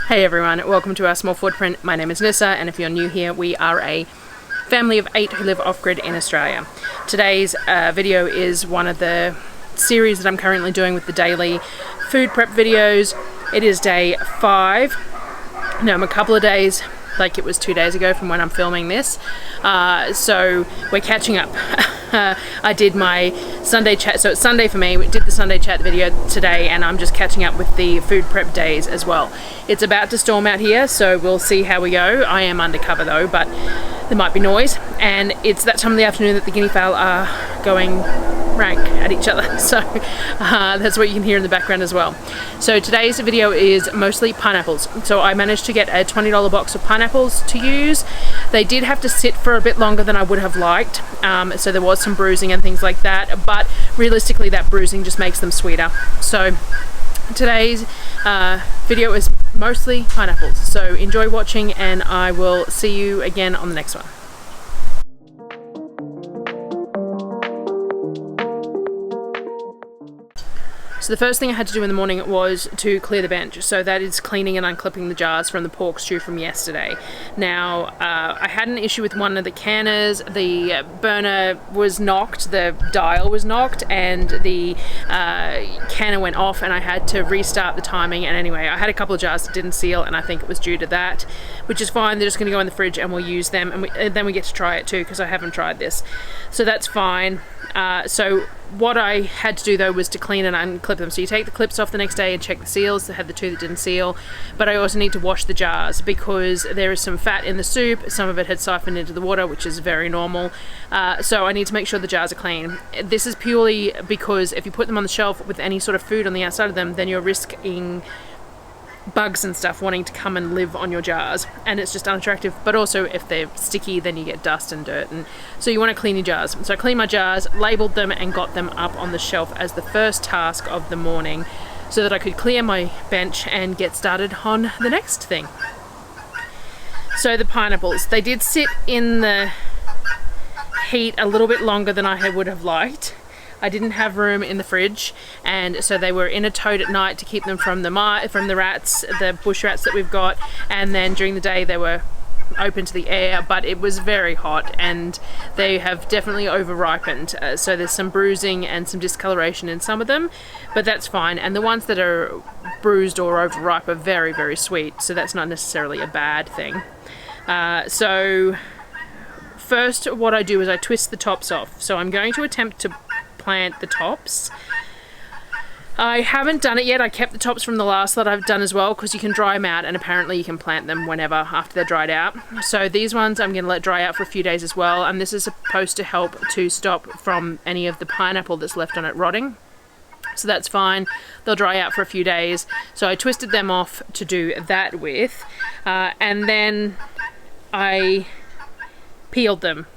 Hey everyone, welcome to our small footprint. My name is Nyssa, and if you're new here, we are a family of 8 who live off-grid in Australia. Today's video is one of the series that I'm currently doing with the daily food prep videos. It is day 5. Now I'm a couple of days, like it was 2 days ago from when I'm filming this, so we're catching up. I did my Sunday chat, so it's Sunday for me. We did the Sunday chat video today, and I'm just catching up with the food prep days as well. It's about to storm out here, so we'll see how we go. I am undercover though, but there might be noise, and it's that time of the afternoon that the guinea fowl are going rank at each other, so that's what you can hear in the background as well. So today's video is mostly pineapples. So I managed to get a $20 box of pineapples to use. They did have to sit for a bit longer than I would have liked, so there was some bruising and things like that, but realistically that bruising just makes them sweeter. So today's video is mostly pineapples, so enjoy watching, and I will see you again on the next one. So the first thing I had to do in the morning was to clear the bench. So that is cleaning and unclipping the jars from the pork stew from yesterday. Now, I had an issue with one of the canners. The burner was knocked, the dial was knocked, and the canner went off, and I had to restart the timing. And anyway, I had a couple of jars that didn't seal, and I think it was due to that, which is fine. They're just going to go in the fridge and we'll use them, and then we get to try it too, because I haven't tried this. So that's fine. So what I had to do though was to clean and unclip them. So you take the clips off the next day and check the seals. They had the 2 that didn't seal, but I also need to wash the jars because there is some fat in the soup. Some of it had siphoned into the water, which is very normal. So I need to make sure the jars are clean. This is purely because if you put them on the shelf with any sort of food on the outside of them, then you're risking bugs and stuff wanting to come and live on your jars, and it's just unattractive. But also if they're sticky, then you get dust and dirt, and so you want to clean your jars. So I cleaned my jars, labeled them, and got them up on the shelf as the first task of the morning so that I could clear my bench and get started on the next thing. So the pineapples, they did sit in the heat a little bit longer than I would have liked. I didn't have room in the fridge, and so they were in a tote at night to keep them from the rats, the bush rats that we've got, and then during the day they were open to the air, but it was very hot and they have definitely over ripened, so there's some bruising and some discoloration in some of them, but that's fine. And the ones that are bruised or overripe are very, very sweet, so that's not necessarily a bad thing. So first what I do is I twist the tops off. So I'm going to attempt to plant the tops. I haven't done it yet. I kept the tops from the last lot I've done as well, because you can dry them out, and apparently you can plant them whenever after they're dried out. So these ones I'm going to let dry out for a few days as well, and this is supposed to help to stop from any of the pineapple that's left on it rotting. So that's fine. They'll dry out for a few days. So I twisted them off to do that with, and then I peeled them.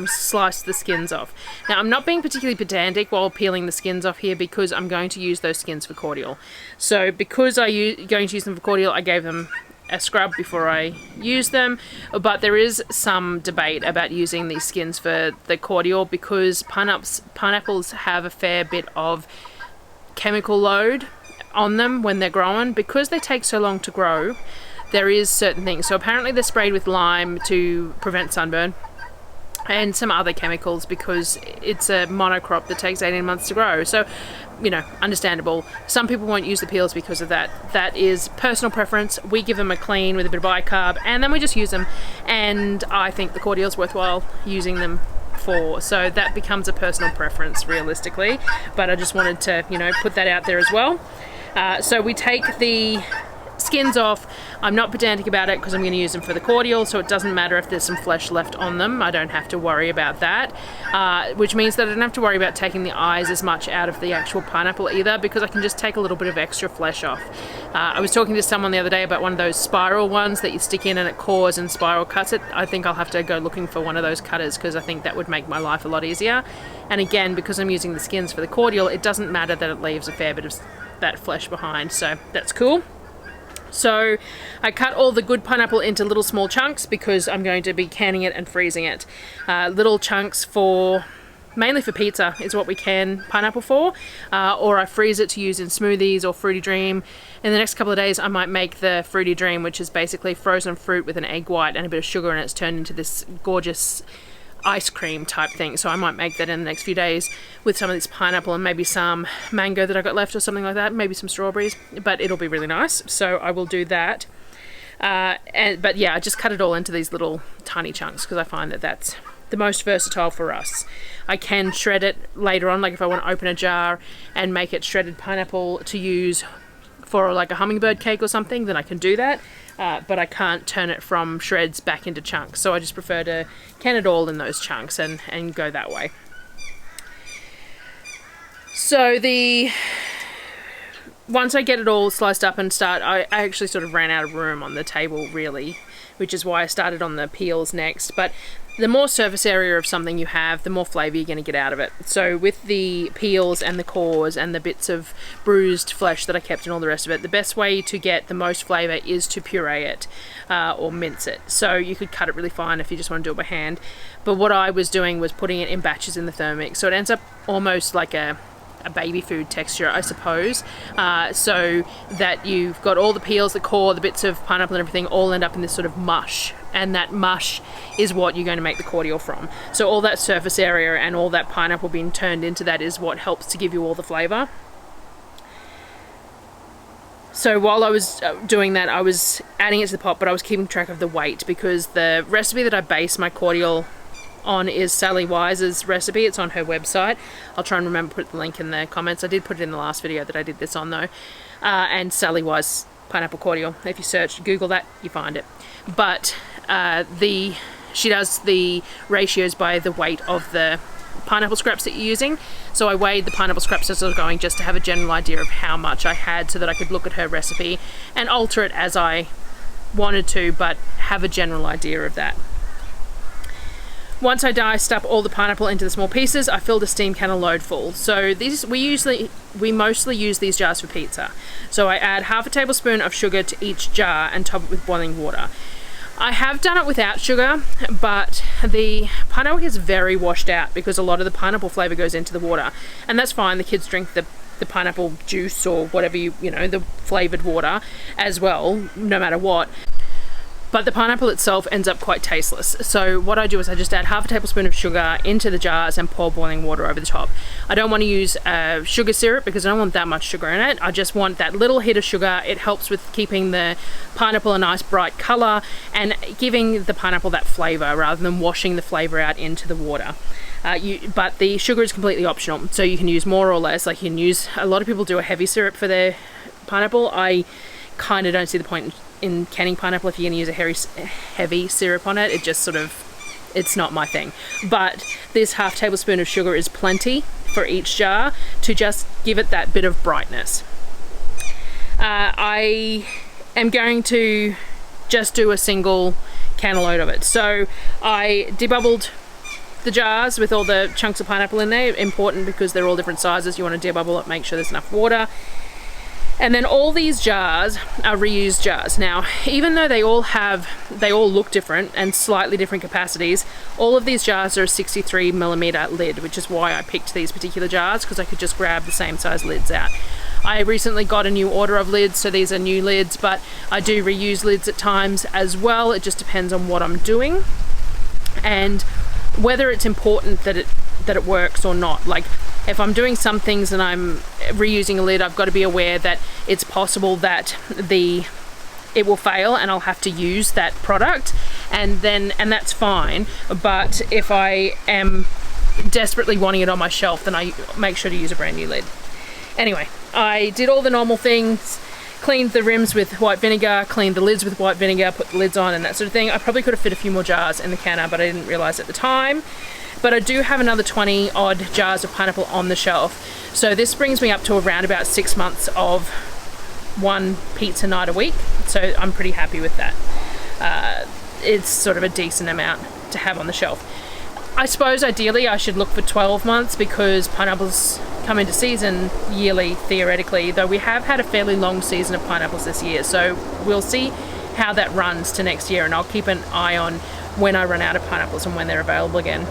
Slice the skins off. Now I'm not being particularly pedantic while peeling the skins off here, because I'm going to use those skins for cordial. So because I'm going to use them for cordial, I gave them a scrub before I use them, but there is some debate about using these skins for the cordial because pineapples have a fair bit of chemical load on them when they're growing. Because they take so long to grow, there is certain things. So apparently they're sprayed with lime to prevent sunburn, and some other chemicals, because it's a monocrop that takes 18 months to grow. So, you know, understandable. Some people won't use the peels because of that. That is personal preference. We give them a clean with a bit of bicarb, and then we just use them. And I think the cordial's worthwhile using them for. So that becomes a personal preference, realistically. But I just wanted to, you know, put that out there as well. So we take the skins off. I'm not pedantic about it because I'm going to use them for the cordial, so it doesn't matter if there's some flesh left on them. I don't have to worry about that, which means that I don't have to worry about taking the eyes as much out of the actual pineapple either, because I can just take a little bit of extra flesh off. I was talking to someone the other day about one of those spiral ones that you stick in and it cores and spiral cuts it. I think I'll have to go looking for one of those cutters, because I think that would make my life a lot easier. And again, because I'm using the skins for the cordial, it doesn't matter that it leaves a fair bit of that flesh behind, so that's cool. So I cut all the good pineapple into little small chunks because I'm going to be canning it and freezing it. Little chunks for mainly for pizza is what we can pineapple for, or I freeze it to use in smoothies or Fruity Dream. In the next couple of days I might make the Fruity Dream, which is basically frozen fruit with an egg white and a bit of sugar, and it's turned into this gorgeous ice cream type thing. So I might make that in the next few days with some of this pineapple and maybe some mango that I got left or something like that, maybe some strawberries, but it'll be really nice. So I will do that. But yeah, I just cut it all into these little tiny chunks because I find that that's the most versatile for us. I can shred it later on, like if I want to open a jar and make it shredded pineapple to use for like a hummingbird cake or something, then I can do that. But I can't turn it from shreds back into chunks, so I just prefer to can it all in those chunks and go that way. So once I get it all sliced up and I actually sort of ran out of room on the table really, which is why I started on the peels next. But the more surface area of something you have, the more flavour you're going to get out of it. So with the peels and the cores and the bits of bruised flesh that I kept and all the rest of it, the best way to get the most flavour is to puree it or mince it. So you could cut it really fine if you just want to do it by hand. But what I was doing was putting it in batches in the Thermomix. So it ends up almost like a baby food texture, I suppose, so that you've got all the peels, the core, the bits of pineapple and everything all end up in this sort of mush, and that mush is what you're going to make the cordial from. So all that surface area and all that pineapple being turned into that is what helps to give you all the flavour. So while I was doing that, I was adding it to the pot, but I was keeping track of the weight, because the recipe that I base my cordial on is Sally Wise's recipe. It's on her website. I'll try and remember to put the link in the comments. I did put it in the last video that I did this on though. And Sally Wise pineapple cordial. If you search, Google that, you find it. But she does the ratios by the weight of the pineapple scraps that you're using. So I weighed the pineapple scraps as I was going, just to have a general idea of how much I had, so that I could look at her recipe and alter it as I wanted to, but have a general idea of that. Once I diced up all the pineapple into the small pieces, I filled a steam can a load full. So we mostly use these jars for pizza. So I add half a tablespoon of sugar to each jar and top it with boiling water. I have done it without sugar, but the pineapple gets very washed out because a lot of the pineapple flavour goes into the water. And that's fine, the kids drink the pineapple juice or whatever you know, the flavoured water as well, no matter what. But the pineapple itself ends up quite tasteless. So what I do is I just add half a tablespoon of sugar into the jars and pour boiling water over the top. I don't want to use sugar syrup because I don't want that much sugar in it. I just want that little hit of sugar. It helps with keeping the pineapple a nice bright colour and giving the pineapple that flavour rather than washing the flavour out into the water. But the sugar is completely optional, so you can use more or less. Like, you can use, a lot of people do a heavy syrup for their pineapple. I kind of don't see the point in canning pineapple if you're going to use a heavy syrup on it. It just sort of, it's not my thing. But this half tablespoon of sugar is plenty for each jar to just give it that bit of brightness. I am going to just do a single can load of it. So I debubbled the jars with all the chunks of pineapple in there. Important because they're all different sizes. You want to debubble it, make sure there's enough water. And then all these jars are reused jars. Now, even though they all look different and slightly different capacities, all of these jars are a 63mm lid, which is why I picked these particular jars, because I could just grab the same size lids out. I recently got a new order of lids, so these are new lids, but I do reuse lids at times as well. It just depends on what I'm doing and whether it's important that it works or not. Like, if I'm doing some things and I'm reusing a lid, I've got to be aware that it's possible that it will fail and I'll have to use that product, and that's fine. But if I am desperately wanting it on my shelf, then I make sure to use a brand new lid. Anyway, I did all the normal things, cleaned the rims with white vinegar, cleaned the lids with white vinegar, put the lids on and that sort of thing. I probably could have fit a few more jars in the canner, but I didn't realise at the time. But I do have another 20 odd jars of pineapple on the shelf. So this brings me up to around about 6 months of one pizza night a week. So I'm pretty happy with that. It's sort of a decent amount to have on the shelf. I suppose ideally I should look for 12 months because pineapples come into season yearly, theoretically, though we have had a fairly long season of pineapples this year. So we'll see how that runs to next year, and I'll keep an eye on when I run out of pineapples and when they're available again.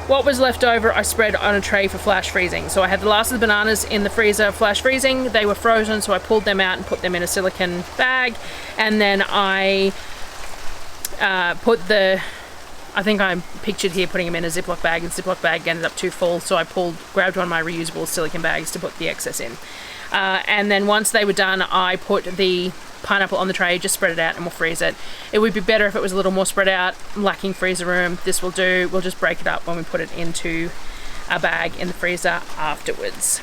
What was left over I spread on a tray for flash freezing. So I had the last of the bananas in the freezer flash freezing. They were frozen, so I pulled them out and put them in a silicone bag, and then I I think I'm pictured here putting them in a Ziploc bag, and Ziploc bag ended up too full, so I grabbed one of my reusable silicone bags to put the excess in. And then once they were done, I put the pineapple on the tray, just spread it out, and we'll freeze it. It would be better if it was a little more spread out. I'm lacking freezer room. This will do. We'll just break it up when we put it into a bag in the freezer afterwards.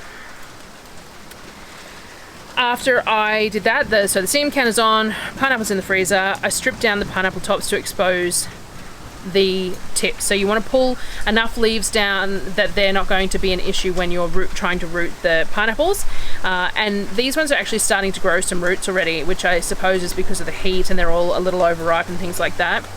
After I did that, so the steam can is on, pineapple's in the freezer. I stripped down the pineapple tops to expose the tips. So you want to pull enough leaves down that they're not going to be an issue when you're trying to root the pineapples. And these ones are actually starting to grow some roots already, which I suppose is because of the heat, and they're all a little overripe and things like that.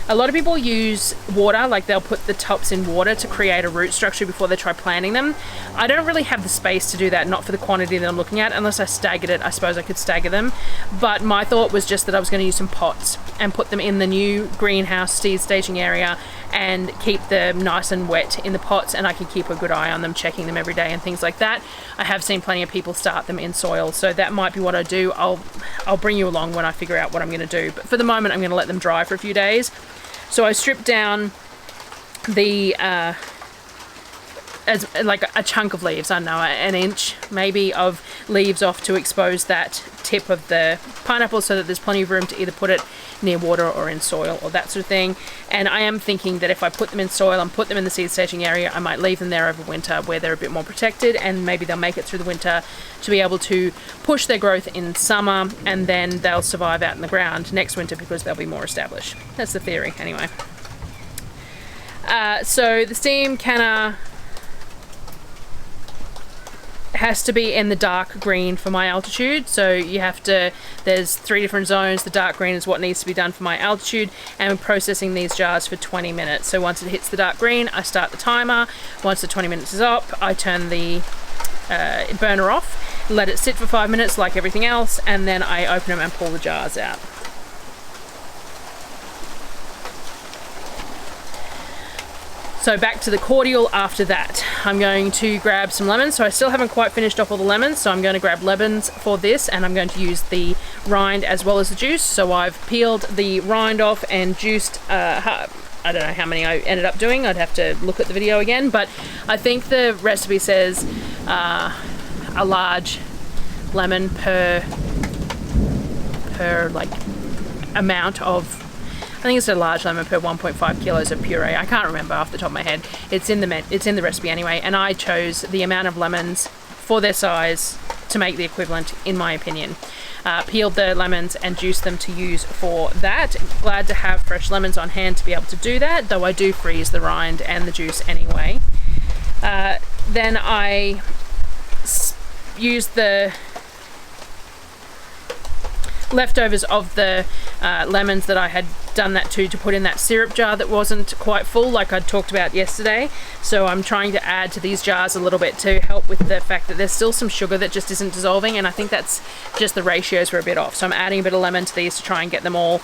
A lot of people use water, like they'll put the tops in water to create a root structure before they try planting them. I don't really have the space to do that, not for the quantity that I'm looking at. Unless I staggered it, I suppose I could stagger them. But my thought was just that I was going to use some pots and put them in the new greenhouse seed staging area and keep them nice and wet in the pots, and I could keep a good eye on them, checking them every day and things like that. I have seen plenty of people start them in soil, so that might be what I do. I'll bring you along when I figure out what I'm going to do. But for the moment, I'm going to let them dry for a few days. So I stripped down the as like a chunk of leaves, I don't know, an inch maybe of leaves off to expose that tip of the pineapple, so that there's plenty of room to either put it near water or in soil or that sort of thing. And I am thinking that if I put them in soil and put them in the seed staging area, I might leave them there over winter where they're a bit more protected, and maybe they'll make it through the winter to be able to push their growth in summer, and then they'll survive out in the ground next winter because they'll be more established. That's the theory anyway. So the steam canner has to be in the dark green for my altitude, so you have to, there's 3 different zones. The dark green is what needs to be done for my altitude, and we're processing these jars for 20 minutes. So once it hits the dark green, I start the timer. Once the 20 minutes is up, I turn the burner off, let it sit for 5 minutes like everything else, and then I open them and pull the jars out. So back to the cordial after that. I'm going to grab some lemons. So I still haven't quite finished off all the lemons, so I'm going to grab lemons for this, and I'm going to use the rind as well as the juice. So I've peeled the rind off and juiced, I don't know how many I ended up doing. I'd have to look at the video again, but I think the recipe says a large lemon per like amount of, I think it's a large lemon per 1.5 kilos of puree. I can't remember off the top of my head. It's in the recipe anyway, and I chose the amount of lemons for their size to make the equivalent, in my opinion. Peeled the lemons and juiced them to use for that. Glad to have fresh lemons on hand to be able to do that, though I do freeze the rind and the juice anyway. Then I used the leftovers of the lemons that I had done that to put in that syrup jar that wasn't quite full, like I talked about yesterday. So I'm trying to add to these jars a little bit to help with the fact that there's still some sugar that just isn't dissolving, and I think that's just the ratios were a bit off. So I'm adding a bit of lemon to these to try and get them all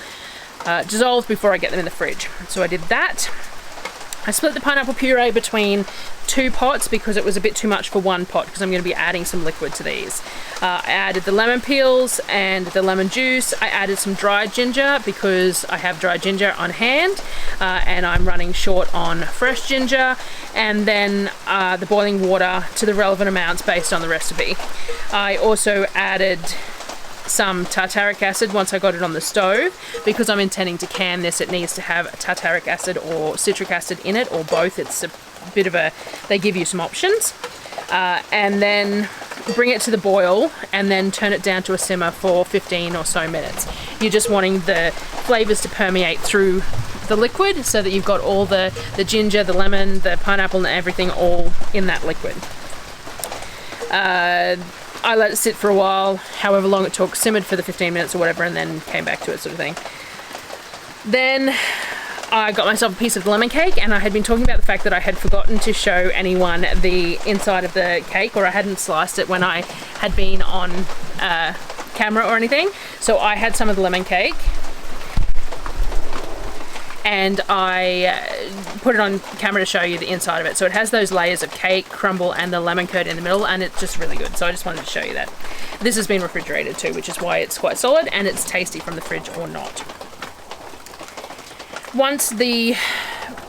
dissolved before I get them in the fridge. So I did that. I split the pineapple puree between 2 pots because it was a bit too much for 1 pot, because I'm going to be adding some liquid to these. I added the lemon peels and the lemon juice. I added some dried ginger because I have dried ginger on hand, and I'm running short on fresh ginger, and then the boiling water to the relevant amounts based on the recipe. I also added some tartaric acid once I got it on the stove, because I'm intending to can this. It needs to have tartaric acid or citric acid in it, or both. It's a bit of a, they give you some options. And then bring it to the boil, and then turn it down to a simmer for 15 or so minutes. You're just wanting the flavors to permeate through the liquid so that you've got all the ginger, the lemon, the pineapple and everything all in that liquid. I let it sit for a while, however long it took, simmered for the 15 minutes or whatever, and then came back to it, sort of thing. Then I got myself a piece of lemon cake, and I had been talking about the fact that I had forgotten to show anyone the inside of the cake, or I hadn't sliced it when I had been on camera or anything. So I had some of the lemon cake, and I put it on camera to show you the inside of it. So it has those layers of cake, crumble, and the lemon curd in the middle, and it's just really good. So I just wanted to show you that. This has been refrigerated too, which is why it's quite solid, and it's tasty from the fridge or not. Once the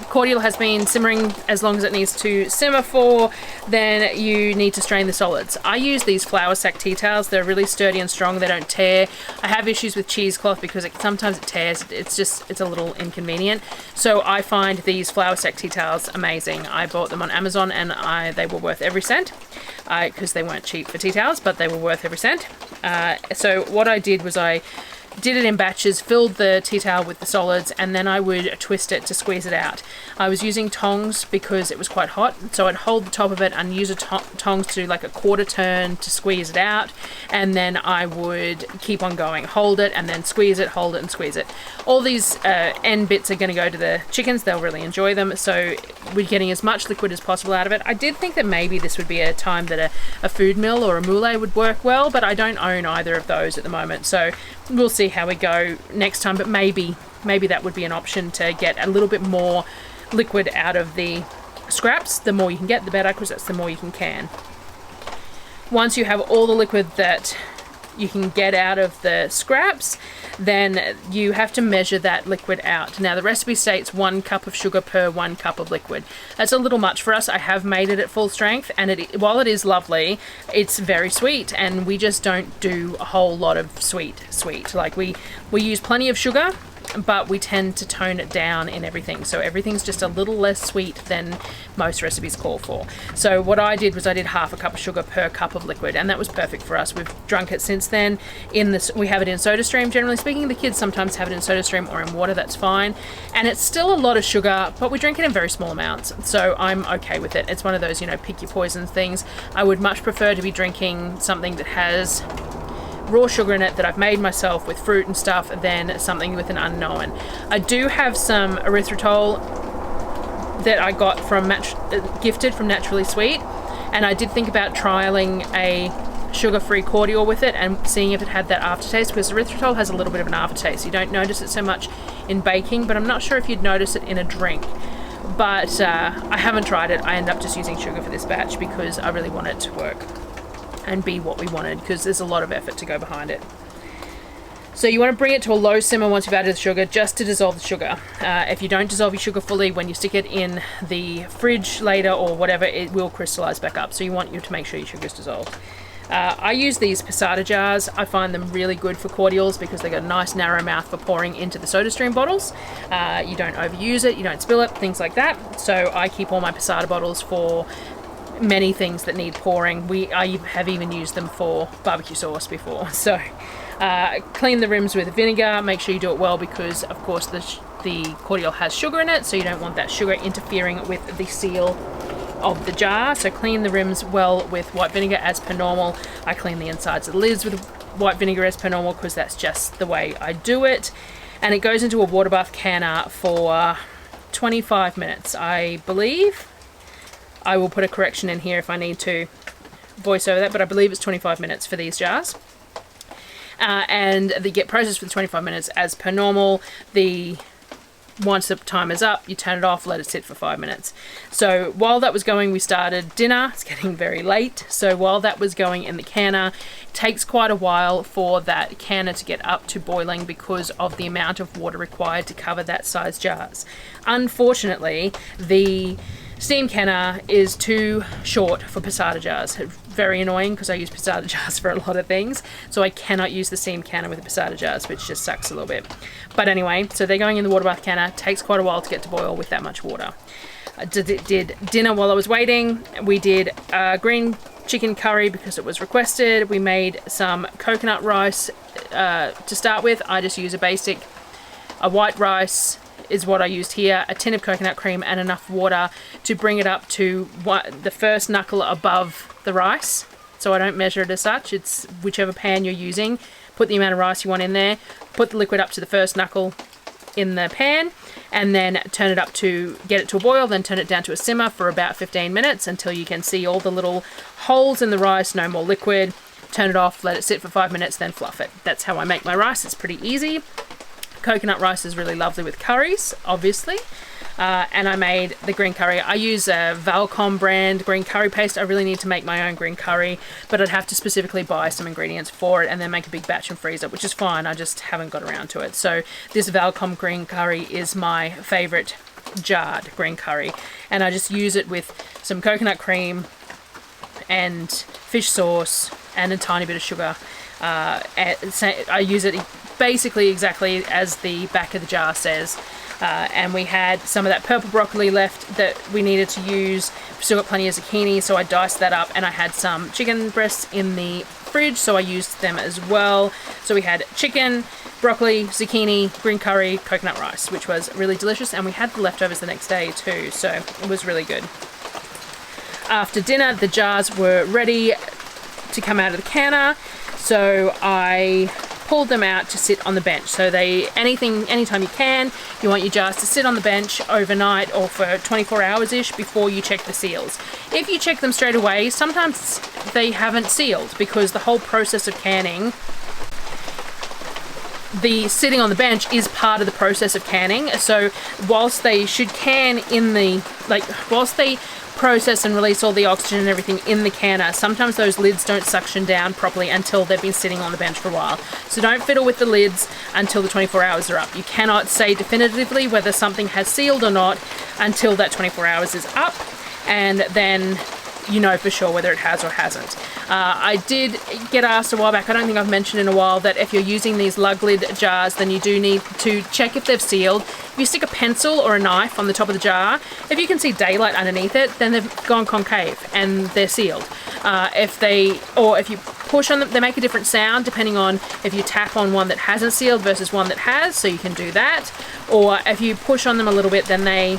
cordial has been simmering as long as it needs to simmer for, then you need to strain the solids. I use these flour sack tea towels. They're really sturdy and strong. They don't tear. I have issues with cheesecloth because sometimes it tears. It's a little inconvenient. So I find these flour sack tea towels amazing. I bought them on Amazon, and they were worth every cent, because they weren't cheap for tea towels, but they were worth every cent. So what I did was I did it in batches, filled the tea towel with the solids, and then I would twist it to squeeze it out. I was using tongs because it was quite hot, so I'd hold the top of it and use tongs to do like a quarter turn to squeeze it out, and then I would keep on going, hold it and then squeeze it, hold it and squeeze it. All these end bits are going to go to the chickens. They'll really enjoy them, so we're getting as much liquid as possible out of it. I did think that maybe this would be a time that a food mill or a moulée would work well, but I don't own either of those at the moment, so we'll see how we go next time. But maybe that would be an option to get a little bit more liquid out of the scraps. The more you can get, the better, because that's the more you can. Once you have all the liquid that you can get out of the scraps, then you have to measure that liquid out. Now the recipe states 1 cup of sugar per 1 cup of liquid. That's a little much for us. I have made it at full strength, and while it is lovely, it's very sweet, and we just don't do a whole lot of sweet. Like we use plenty of sugar, but we tend to tone it down in everything, so everything's just a little less sweet than most recipes call for. So what I did was I did half a cup of sugar per cup of liquid, and that was perfect for us. We've drunk it since then. We have it in soda stream, generally speaking. The kids sometimes have it in soda stream or in water. That's fine, and it's still a lot of sugar, but we drink it in very small amounts, so I'm okay with it. It's one of those, pick your poison things. I would much prefer to be drinking something that has raw sugar in it that I've made myself with fruit and stuff than something with an unknown. I do have some erythritol that I got gifted from Naturally Sweet, and I did think about trialing a sugar-free cordial with it and seeing if it had that aftertaste, because erythritol has a little bit of an aftertaste. You don't notice it so much in baking, but I'm not sure if you'd notice it in a drink. But I haven't tried it. I end up just using sugar for this batch because I really want it to work and be what we wanted, because there's a lot of effort to go behind it. So you want to bring it to a low simmer once you've added the sugar, just to dissolve the sugar. If you don't dissolve your sugar fully, when you stick it in the fridge later or whatever, it will crystallize back up. So you want to make sure your sugar is dissolved. I use these passata jars. I find them really good for cordials because they've got a nice narrow mouth for pouring into the soda stream bottles. You don't overuse it, you don't spill it, things like that. So I keep all my passata bottles for many things that need pouring. I have even used them for barbecue sauce before. So clean the rims with vinegar. Make sure you do it well, because of course the cordial has sugar in it, so you don't want that sugar interfering with the seal of the jar. So clean the rims well with white vinegar as per normal. I clean the insides of the lids with white vinegar as per normal, because that's just the way I do it. And it goes into a water bath canner for 25 minutes, I believe. I will put a correction in here if I need to voice over that, but I believe it's 25 minutes for these jars. And they get processed for 25 minutes as per normal. Once the time is up, you turn it off, let it sit for 5 minutes. So while that was going, we started dinner. It's getting very late. So while that was going in the canner, it takes quite a while for that canner to get up to boiling because of the amount of water required to cover that size jars. Unfortunately, the steam canner is too short for passata jars. Very annoying, because I use passata jars for a lot of things, so I cannot use the steam canner with the passata jars, which just sucks a little bit. But anyway, so they're going in the water bath canner. It takes quite a while to get to boil with that much water. I did dinner while I was waiting. We did green chicken curry because it was requested. We made some coconut rice to start with. I just use a white rice is what I used here, a tin of coconut cream and enough water to bring it up to the first knuckle above the rice. So I don't measure it as such. It's whichever pan you're using. Put the amount of rice you want in there, put the liquid up to the first knuckle in the pan, and then turn it up to get it to a boil, then turn it down to a simmer for about 15 minutes until you can see all the little holes in the rice, no more liquid. Turn it off, let it sit for 5 minutes, then fluff it. That's how I make my rice. It's pretty easy. Coconut rice is really lovely with curries, obviously. And I made the green curry. I use a Valcom brand green curry paste. I really need to make my own green curry, but I'd have to specifically buy some ingredients for it and then make a big batch and freeze it, which is fine. I just haven't got around to it. So this Valcom green curry is my favorite jarred green curry, and I just use it with some coconut cream and fish sauce and a tiny bit of sugar. I use it basically exactly as the back of the jar says. And we had some of that purple broccoli left that we needed to use. We've still got plenty of zucchini, so I diced that up, and I had some chicken breasts in the fridge, so I used them as well. So we had chicken, broccoli, zucchini, green curry, coconut rice, which was really delicious, and we had the leftovers the next day too, so it was really good. After dinner, the jars were ready to come out of the canner, so I pulled them out to sit on the bench. So anytime you can, you want your jars to sit on the bench overnight or for 24 hours ish before you check the seals. If you check them straight away, sometimes they haven't sealed, because the whole process of canning, the sitting on the bench is part of the process of canning. So whilst they should can in the, whilst they process and release all the oxygen and everything in the canner, sometimes those lids don't suction down properly until they've been sitting on the bench for a while. So don't fiddle with the lids until the 24 hours are up. You cannot say definitively whether something has sealed or not until that 24 hours is up, and then you know for sure whether it has or hasn't. I did get asked a while back, I don't think I've mentioned in a while, that if you're using these lug lid jars, then you do need to check if they've sealed. If you stick a pencil or a knife on the top of the jar, if you can see daylight underneath it, then they've gone concave and they're sealed. If you push on them, they make a different sound depending on if you tap on one that hasn't sealed versus one that has, so you can do that. Or if you push on them a little bit, then they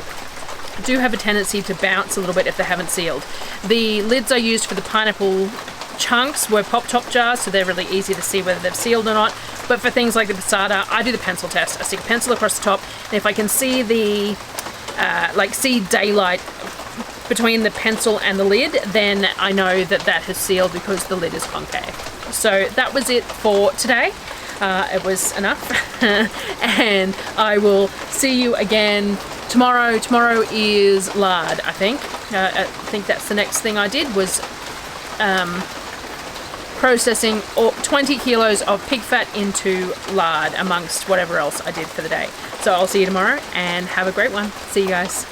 do have a tendency to bounce a little bit if they haven't sealed. The lids I used for the pineapple chunks were pop top jars, so they're really easy to see whether they've sealed or not. But for things like the passata, I do the pencil test. I stick a pencil across the top, and if I can see the see daylight between the pencil and the lid, then I know that that has sealed because the lid is concave. So that was it for today. It was enough and I will see you again tomorrow. Tomorrow is lard, I think. I think that's the next thing I did, was processing 20 kilos of pig fat into lard amongst whatever else I did for the day. So I'll see you tomorrow and have a great one. See you guys.